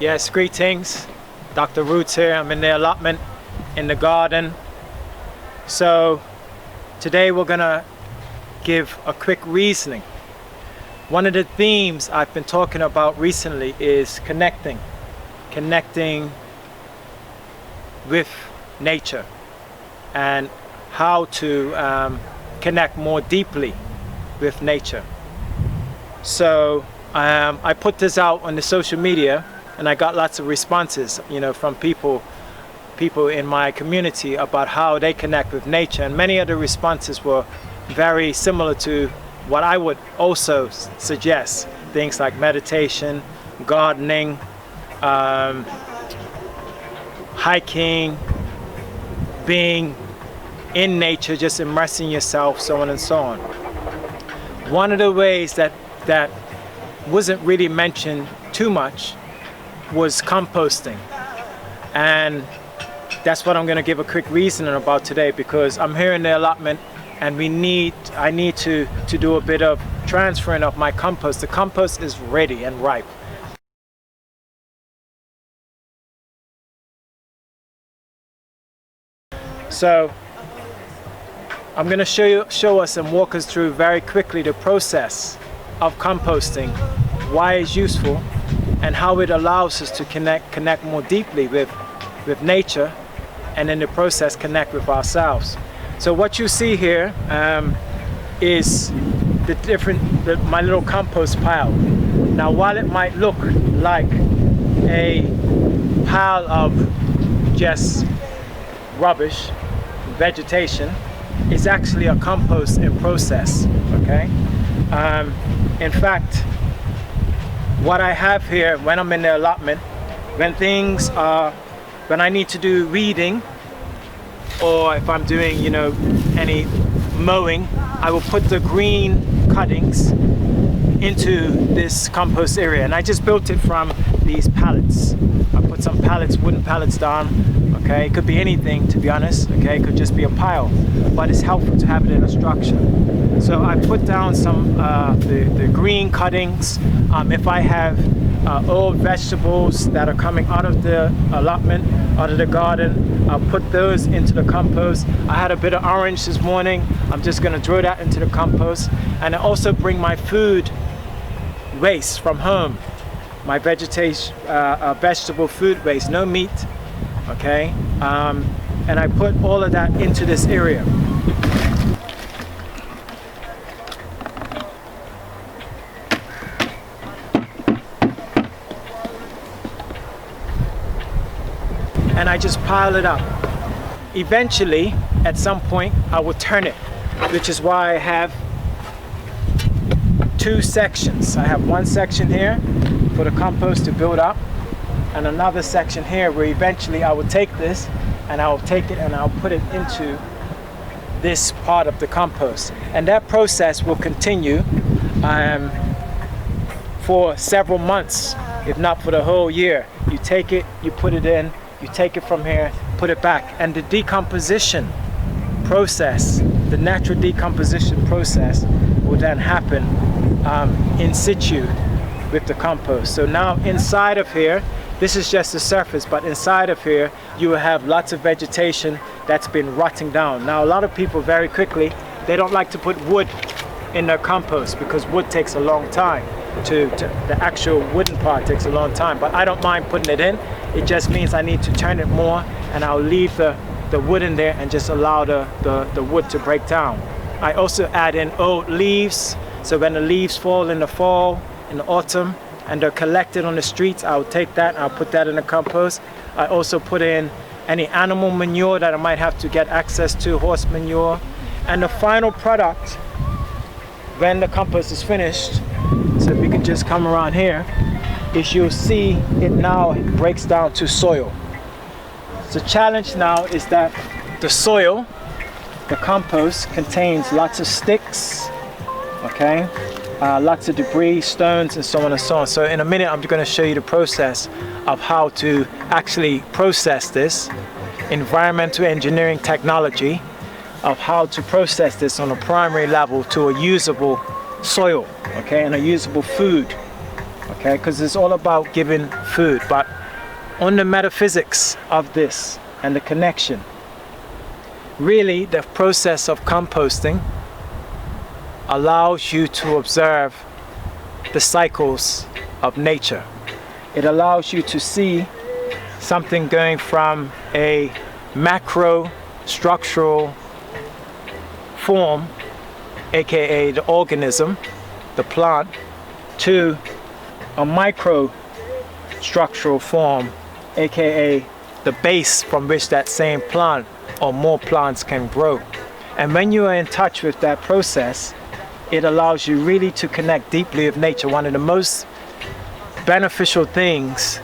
Yes, greetings. Dr. Roots here. I'm in the allotment in the garden. So today we're gonna give a quick reasoning. One of the themes I've been talking about recently is connecting with nature and how to connect more deeply with nature. So I put this out on the social media and I got lots of responses, from people in my community about how they connect with nature, and many of the responses were very similar to what I would also suggest. Things like meditation, gardening, hiking, being in nature, just immersing yourself, so on and so on. One of the ways that wasn't really mentioned too much was composting, and that's what I'm going to give a quick reasoning about today, because I'm here in the allotment and I need to do a bit of transferring of my compost. The compost is ready and ripe. So I'm going to show us and walk us through very quickly the process of composting, why it's useful, and how it allows us to connect more deeply with nature, and in the process connect with ourselves. So what you see here is my little compost pile. Now, while it might look like a pile of just rubbish, vegetation, it's actually a compost in process. Okay. In fact, what I have here when I'm in the allotment, when I need to do weeding, or if I'm doing, any mowing, I will put the green cuttings into this compost area. And I just built it from these pallets. I put some wooden pallets down. Okay, it could be anything, to be honest. Okay, it could just be a pile, but it's helpful to have it in a structure. So I put down some the green cuttings. If I have old vegetables that are coming out of the allotment, out of the garden, I'll put those into the compost. I had a bit of orange this morning. I'm just going to throw that into the compost. And I also bring my food waste from home, my vegetable food waste, no meat. Okay, and I put all of that into this area. And I just pile it up. Eventually, at some point, I will turn it, which is why I have two sections. I have one section here for the compost to build up, and another section here where eventually I will take this and I'll take it and I'll put it into this part of the compost. And that process will continue for several months, if not for the whole year. You take it, you put it in, you take it from here, put it back. And the decomposition process, the natural decomposition process, will then happen in situ with the compost. So now inside of here, this is just the surface, but inside of here you will have lots of vegetation that's been rotting down. Now, a lot of people very quickly, they don't like to put wood in their compost because wood takes a long time. The actual wooden part takes a long time, but I don't mind putting it in. It just means I need to turn it more, and I'll leave the wood in there and just allow the wood to break down. I also add in old leaves, so when the leaves fall in the fall, in the autumn, and they're collected on the streets, I'll take that and I'll put that in the compost. I also put in any animal manure that I might have to get access to, horse manure. And the final product, when the compost is finished, so if we can just come around here, is you'll see it now breaks down to soil. The challenge now is that the soil, the compost, contains lots of sticks, okay? Lots of debris, stones, and so on and so on. So in a minute, I'm going to show you the process of how to actually process this, environmental engineering technology, of how to process this on a primary level to a usable soil, okay, and a usable food, okay, because it's all about giving food. But on the metaphysics of this and the connection, really the process of composting allows you to observe the cycles of nature. It allows you to see something going from a macro structural form, aka the organism, the plant, to a micro structural form, aka the base from which that same plant or more plants can grow. And when you are in touch with that process, it allows you really to connect deeply with nature. One of the most beneficial things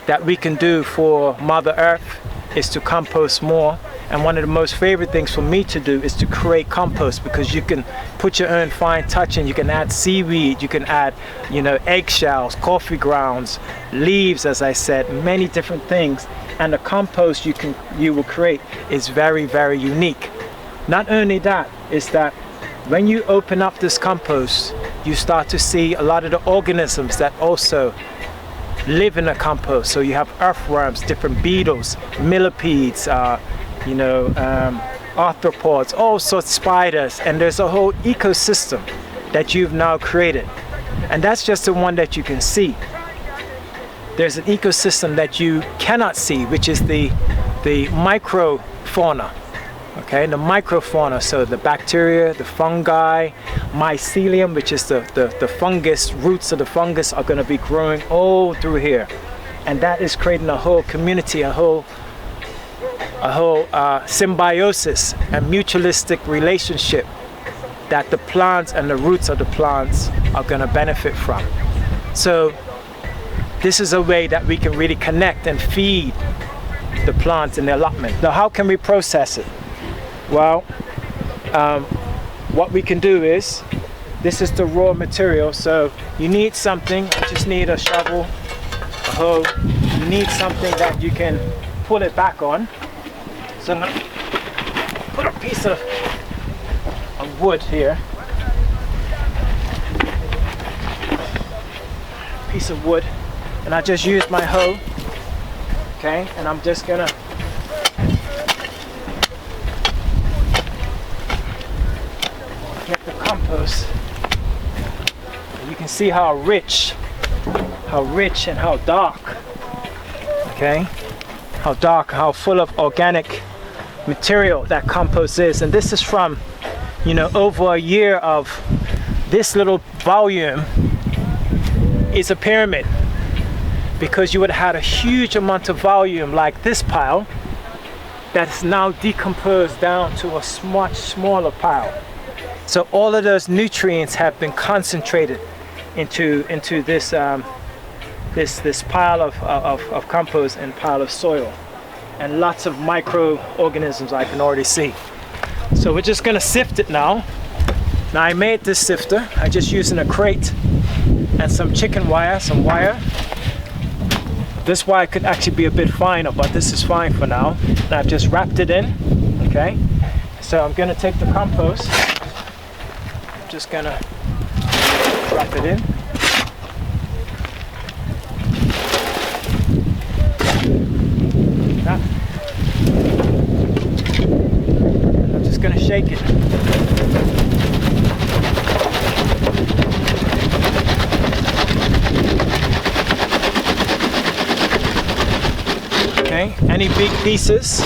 that we can do for Mother Earth is to compost more. And one of the most favorite things for me to do is to create compost, because you can put your own fine touch in. You can add seaweed, you can add, you know, eggshells, coffee grounds, leaves, as I said, many different things. And the compost you will create is very, very unique. Not only that, is that when you open up this compost, you start to see a lot of the organisms that also live in the compost. So you have earthworms, different beetles, millipedes, arthropods, all sorts of spiders, and there's a whole ecosystem that you've now created. And that's just the one that you can see. There's an ecosystem that you cannot see, which is the microfauna. Okay, the microfauna, so the bacteria, the fungi, mycelium, which is the fungus, roots of the fungus are going to be growing all through here. And that is creating a whole community, a whole symbiosis and mutualistic relationship that the plants and the roots of the plants are going to benefit from. So this is a way that we can really connect and feed the plants in the allotment. Now, how can we process it? Well, what we can do is, this is the raw material, so you need something. You just need a shovel, a hoe. You need something that you can pull it back on. So I'm going to put a piece of wood here. Piece of wood, and I just use my hoe. Okay, and I'm just gonna get the compost. And you can see how rich and how dark. Okay, how dark, how full of organic material that compost is. And this is from, you know, over a year of this little volume is a pyramid, because you would have had a huge amount of volume like this pile that's now decomposed down to a much smaller pile. So all of those nutrients have been concentrated into this this pile of compost and pile of soil, and lots of microorganisms I can already see. So we're just gonna sift it now. Now I made this sifter. I just using a crate and some chicken wire, some wire. This wire could actually be a bit finer, but this is fine for now. And I've just wrapped it in. Okay. So I'm gonna take the compost. I'm just gonna wrap it in. I'm just gonna shake it. Okay, any big pieces?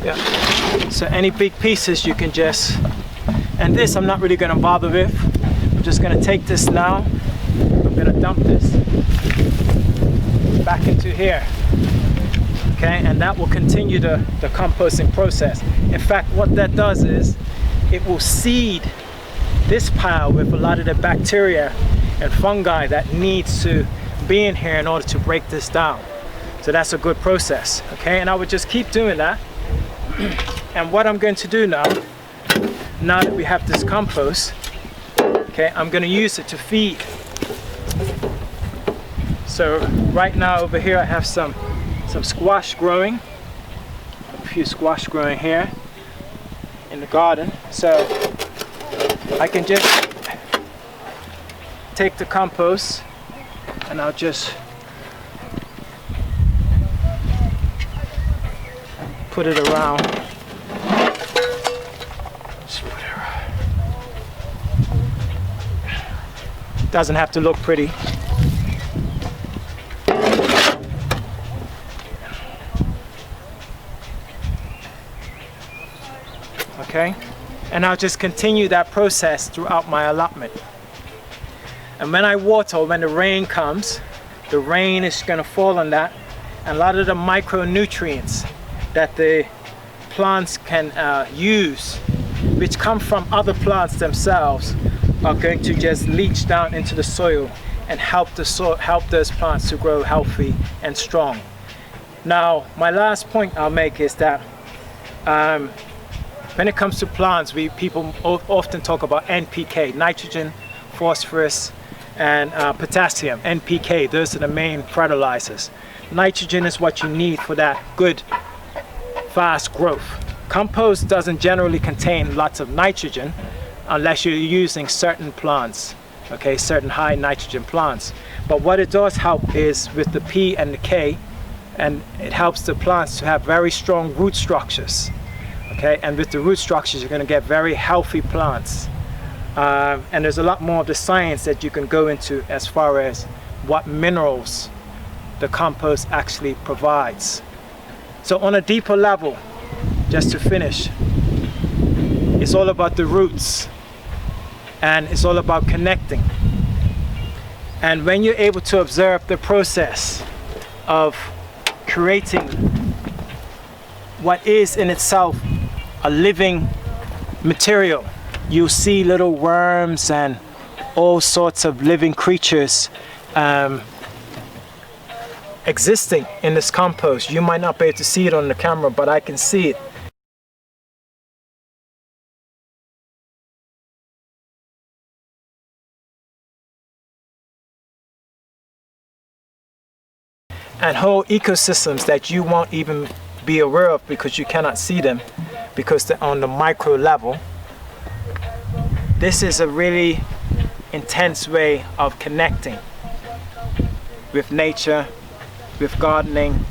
Yeah. So any big pieces you can just, and this I'm not really gonna bother with. I'm just gonna take this now. I'm gonna dump this back into here. Okay, and that will continue the composting process. In fact, what that does is it will seed this pile with a lot of the bacteria and fungi that needs to be in here in order to break this down. So that's a good process. Okay, and I would just keep doing that. And what I'm going to do now that we have this compost, okay, I'm going to use it to feed. So right now over here I have some squash growing, a few squash growing here in the garden. So I can just take the compost and I'll just put it around. Just put it around. Doesn't have to look pretty. Okay, and I'll just continue that process throughout my allotment. And when I water, when the rain comes, the rain is going to fall on that, and a lot of the micronutrients that the plants can use, which come from other plants themselves, are going to just leach down into the soil and help those plants to grow healthy and strong. Now, my last point I'll make is that when it comes to plants, people often talk about NPK, nitrogen, phosphorus, and potassium. NPK, those are the main fertilizers. Nitrogen is what you need for that good, fast growth. Compost doesn't generally contain lots of nitrogen unless you're using certain plants, okay, certain high nitrogen plants. But what it does help is with the P and the K, and it helps the plants to have very strong root structures. Okay, and with the root structures, you're going to get very healthy plants. And there's a lot more of the science that you can go into as far as what minerals the compost actually provides. So on a deeper level, just to finish, it's all about the roots, and it's all about connecting. And when you're able to observe the process of creating what is in itself a living material, you'll see little worms and all sorts of living creatures existing in this compost. You might not be able to see it on the camera, but I can see it. And whole ecosystems that you won't even be aware of because you cannot see them, because they're on the micro level. This is a really intense way of connecting with nature, with gardening,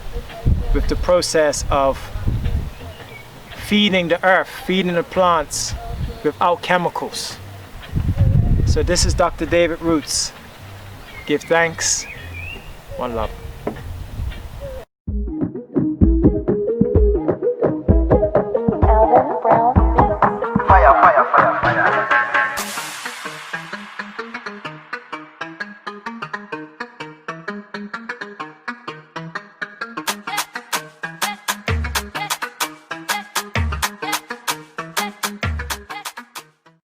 with the process of feeding the earth, feeding the plants without chemicals. So this is Dr. David Roots. Give thanks. One love.